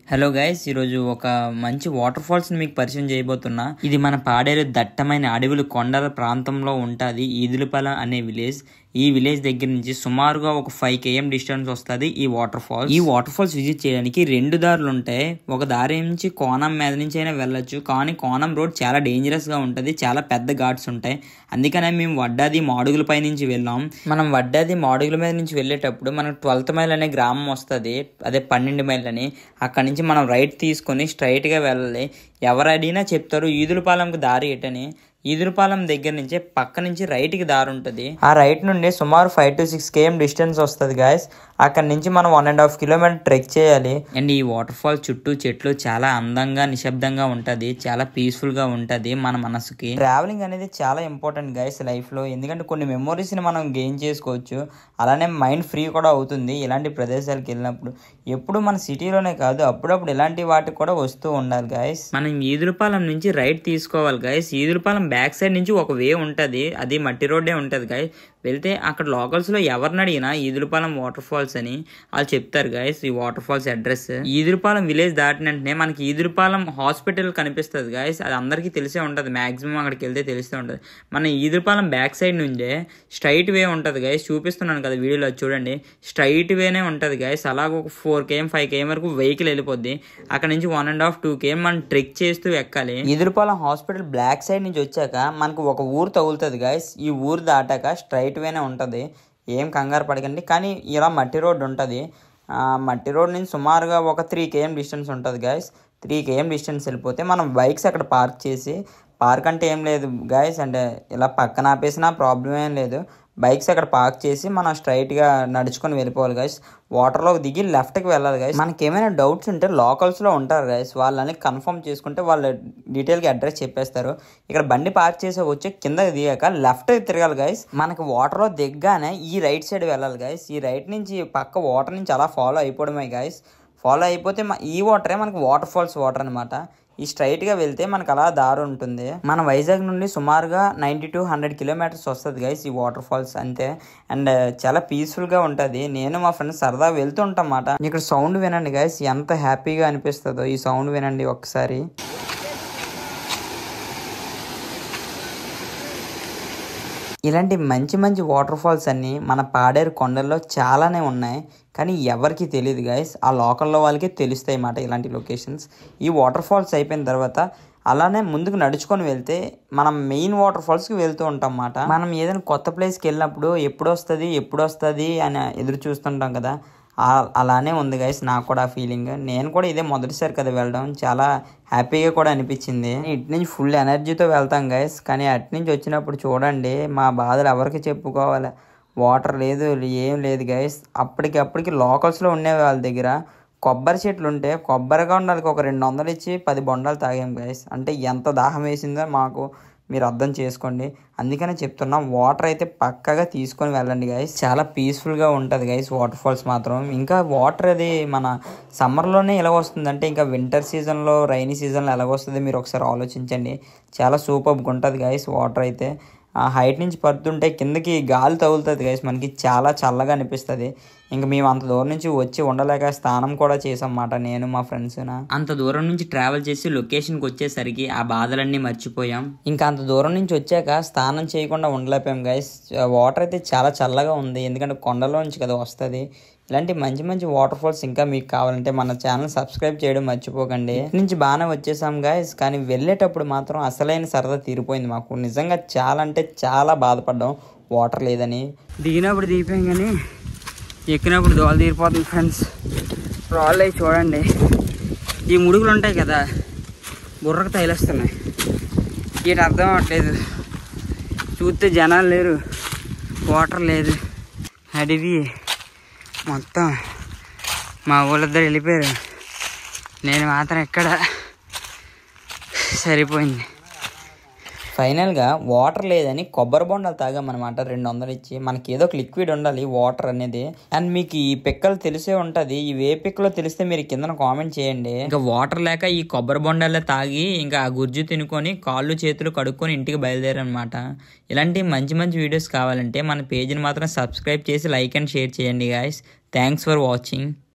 Hello guys, ఈరోజు ఒక మంచి వాటర్ ఫాల్స్ని మీకు పరిచయం చేయబోతున్నా. ఇది మన పాడేరు దట్టమైన అడవులు కొండల ప్రాంతంలో ఉంటుంది. ఈదులపాలెం అనే విలేజ్. ఈ విలేజ్ దగ్గర నుంచి సుమారుగా ఒక 5 km డిస్టెన్స్ వస్తుంది ఈ వాటర్ ఫాల్స్. ఈ వాటర్ ఫాల్స్ విజిట్ చేయడానికి 2 దారులు ఉంటాయి. ఒక దారి నుంచి కోనం మీద నుంచి అయినా వెళ్ళొచ్చు, కానీ కోనం రోడ్ చాలా డేంజరస్ గా ఉంటుంది. చాలా పెద్ద ఘాట్స్ ఉంటాయి. అందుకనే మేము వడ్డాది మాడుగుల పై నుంచి వెళ్ళాం. మనం వడ్డాది మాడుగుల మీద నుంచి వెళ్ళేటప్పుడు మనకు 12th మైల్ అనే గ్రామం వస్తుంది, అదే 12 మైల్ అని. అక్కడి నుంచి మనం రైట్ తీసుకొని స్ట్రైట్ గా వెళ్ళాలి. ఎవరు అడిగినా చెప్తారు ఈదులపాలెంకి దారి ఎటని. ఈదులపాలెం దగ్గర నుంచి పక్క నుంచి రైట్కి దారి ఉంటుంది. ఆ రైట్ నుండి సుమారు 5 to 6 km డిస్టెన్స్ వస్తుంది గాయస్. అక్కడ నుంచి మనం 1.5 కిలోమీటర్ ట్రెక్ చేయాలి. అండ్ ఈ వాటర్ ఫాల్ చుట్టూ చెట్లు చాలా అందంగా నిశ్శబ్దంగా ఉంటుంది. చాలా పీస్ఫుల్ గా ఉంటుంది మన మనసుకి. ట్రావెలింగ్ అనేది చాలా ఇంపార్టెంట్ గైస్ లైఫ్ లో, ఎందుకంటే కొన్ని మెమోరీస్ ని మనం గెయిన్ చేసుకోవచ్చు. అలానే మైండ్ ఫ్రీ కూడా అవుతుంది ఇలాంటి ప్రదేశాలకు వెళ్ళినప్పుడు. ఎప్పుడు మన సిటీలోనే కాదు, అప్పుడప్పుడు ఇలాంటి వాటికి కూడా వస్తూ ఉండాలి గైస్. మనం ఈదులపాలెం నుంచి రైట్ తీసుకోవాలి గైస్. ఈదులపాలెం బ్యాక్ సైడ్ నుంచి ఒక వే ఉంటుంది, అది మట్టి రోడ్డే ఉంటుంది గైస్. వెళ్తే అక్కడ లోకల్స్లో ఎవరిని అడిగినా ఈదులపాలెం వాటర్ ఫాల్స్ అని వాళ్ళు చెప్తారు గైస్. ఈ వాటర్ ఫాల్స్ అడ్రస్ ఈదులపాలెం విలేజ్ దాటిన వెంటనే మనకి ఈదులపాలెం హాస్పిటల్ కనిపిస్తుంది గైస్. అది అందరికీ తెలిసే ఉంటుంది, మాక్సిమం అక్కడికి వెళ్తే తెలిసే ఉంటుంది. మన ఈదులపాలెం బ్యాక్ సైడ్ నుంచే స్ట్రైట్ వే ఉంటుంది గైస్. చూపిస్తున్నాను కదా వీడియోలో, చూడండి. స్ట్రైట్ వేనే ఉంటుంది గైస్. అలాగ ఒక 4 km 5 km వరకు వెహికల్ వెళ్ళిపోద్ది. అక్కడ నుంచి 1.5 2 km మనం ట్రెక్ చేస్తూ ఎక్కాలి. ఈదులపాలెం హాస్పిటల్ బ్లాక్ సైడ్ నుంచి వచ్చాక మనకు ఒక ఊరు తగులుతుంది గైస్. ఈ ఊరు దాటాక స్ట్రైట్ వేనే ఉంటుంది, ఏం కంగారు పడకండి. కానీ ఇలా మట్టి రోడ్డు ఉంటుంది. మట్టి రోడ్ నుంచి సుమారుగా ఒక 3 km డిస్టెన్స్ ఉంటుంది గైస్. 3 km డిస్టెన్స్ వెళ్ళిపోతే మనం బైక్స్ అక్కడ పార్క్ చేసి, పార్క్ అంటే ఏం లేదు గైస్, అంటే ఇలా పక్కన ఆపేసినా ప్రాబ్లం ఏం లేదు. బైక్స్ అక్కడ పార్క్ చేసి మనం స్ట్రైట్గా నడుచుకొని వెళ్ళిపోవాలి గైస్. వాటర్లోకి దిగి లెఫ్ట్కి వెళ్ళాలి గైస్. మనకి ఏమైనా డౌట్స్ ఉంటే లోకల్స్లో ఉంటారు గైస్, వాళ్ళని కన్ఫర్మ్ చేసుకుంటే వాళ్ళు డీటెయిల్గా అడ్రస్ చెప్పేస్తారు. ఇక్కడ బండి పార్క్ చేసి వచ్చి కిందకి దిగాక లెఫ్ట్ తిరగాలి గైస్. మనకి వాటర్లో దిగ్గానే ఈ రైట్ సైడ్ వెళ్ళాలి గైస్. ఈ రైట్ నుంచి పక్క వాటర్ నుంచి అలా ఫాలో అయిపోవడమే గైస్. ఫాలో అయిపోతే ఈ వాటరే మనకి వాటర్ ఫాల్స్ వాటర్ అనమాట. ఈ స్ట్రైట్గా వెళ్తే మనకు అలా దారి ఉంటుంది. మన వైజాగ్ నుండి సుమారుగా 90 to 100 కిలోమీటర్స్ వస్తుంది గైస్ ఈ వాటర్ ఫాల్స్ అంతే. అండ్ చాలా పీస్ఫుల్గా ఉంటుంది. నేను మా ఫ్రెండ్స్ సరదాగా వెళ్తూ ఉంటాం అన్నమాట. ఇక్కడ సౌండ్ వినండి గైస్, ఎంత హ్యాపీగా అనిపిస్తుందో. ఈ సౌండ్ వినండి ఒకసారి. ఇలాంటి మంచి మంచి వాటర్ ఫాల్స్ అన్నీ మన పాడేరు కొండల్లో చాలానే ఉన్నాయి, కానీ ఎవరికి తెలియదు గైస్. ఆ లోకల్లో వాళ్ళకి తెలుస్తాయి అన్నమాట ఇలాంటి లొకేషన్స్. ఈ వాటర్ ఫాల్స్ అయిపోయిన తర్వాత అలానే ముందుకు నడుచుకొని వెళ్తే మనం మెయిన్ వాటర్ ఫాల్స్కి వెళ్తూ ఉంటాం అన్నమాట. మనం ఏదైనా కొత్త ప్లేస్కి వెళ్ళినప్పుడు ఎప్పుడు వస్తుంది అని ఎదురు చూస్తుంటాం కదా, అలానే ఉంది గైస్ నాకు కూడా ఆ ఫీలింగ్. నేను కూడా ఇదే మొదటిసారి కదా వెళ్ళడం, చాలా హ్యాపీగా కూడా అనిపించింది. ఇటు నుంచి ఫుల్ ఎనర్జీతో వెళ్తాం గైస్, కానీ అటు నుంచి వచ్చినప్పుడు చూడండి మా బాధలు ఎవరికి చెప్పుకోవాలి. వాటర్ లేదు, ఏం లేదు గైస్. అప్పటికి లోకల్స్లో ఉండే వాళ్ళ దగ్గర కొబ్బరి చెట్లు ఉంటే కొబ్బరి బొండాలకి ఒక 200 ఇచ్చి 10 బొండాలు తాగాం గైస్. అంటే ఎంత దాహం వేసిందో మాకు మీరు అర్థం చేసుకోండి. అందుకనే చెప్తున్నాం, వాటర్ అయితే పక్కగా తీసుకొని వెళ్ళండి గైస్. చాలా పీస్ఫుల్గా ఉంటుంది గైస్ వాటర్ ఫాల్స్ మాత్రం. ఇంకా వాటర్ అది మన సమ్మర్లోనే ఎలా వస్తుందంటే ఇంకా వింటర్ సీజన్లో, రైనీ సీజన్లో ఎలాగొస్తుంది మీరు ఒకసారి ఆలోచించండి. చాలా సూపర్గా ఉంటుంది గైస్ వాటర్ అయితే. హైట్ నుంచి పడుతుంటే కిందకి గాలి తగులుతుంది గైస్, మనకి చాలా చల్లగా అనిపిస్తుంది. ఇంకా మేము అంత దూరం నుంచి వచ్చి ఉండలేక స్నానం కూడా చేసాం అన్నమాట, నేను మా ఫ్రెండ్స్. అంత దూరం నుంచి ట్రావెల్ చేసి లొకేషన్కి వచ్చేసరికి ఆ బాధలన్నీ మర్చిపోయాం. ఇంకా అంత దూరం నుంచి వచ్చాక స్నానం చేయకుండా ఉండలేకపోయాం గైస్. వాటర్ అయితే చాలా చల్లగా ఉంది, ఎందుకంటే కొండలో నుంచి కదా వస్తుంది. ఇలాంటి మంచి మంచి వాటర్ ఫాల్స్ ఇంకా మీకు కావాలంటే మన ఛానల్ సబ్స్క్రైబ్ చేయడం మర్చిపోకండి. నుంచి బాగానే వచ్చేసాం గైస్, కానీ వెళ్ళేటప్పుడు మాత్రం అసలైన సరదా తీరిపోయింది మాకు. నిజంగా చాలా అంటే చాలా బాధపడ్డాం వాటర్ లేదని. దిగినప్పుడు దిగిపోయాం, కానీ ఎక్కినప్పుడు దోల తీరిపోతుంది ఫ్రెండ్స్. రాళ్ళు అవి చూడండి, ఈ ముడుగులు ఉంటాయి కదా బుర్రకు తైలేస్తున్నాయి. వీటి అర్థం అవ్వట్లేదు. చూస్తే జనాలు లేరు, వాటర్ లేదు, అడివి మొత్తం మా ఊళ్ళిద్దరు వెళ్ళిపోయారు. నేను మాత్రం ఎక్కడ సరిపోయింది. ఫైనల్గా వాటర్ లేదని కొబ్బరి బొండాలు తాగామన్నమాట 200 ఇచ్చి. మనకి ఏదో ఒక లిక్విడ్ ఉండాలి వాటర్ అనేది. అండ్ మీకు ఈ పిక్కలు తెలిసే ఉంటుంది, ఇవి ఏ పిక్కలో తెలిస్తే మీరు కింద కామెంట్ చేయండి. ఇంకా వాటర్ లేక ఈ కొబ్బరి బొండాలే తాగి ఇంకా ఆ గుజ్జు తినుకొని కాళ్ళు చేతులు కడుక్కొని ఇంటికి బయలుదేరనమాట. ఇలాంటి మంచి మంచి వీడియోస్ కావాలంటే మన పేజ్ని మాత్రం సబ్స్క్రైబ్ చేసి లైక్ అండ్ షేర్ చేయండి గాయస్. Thanks for watching.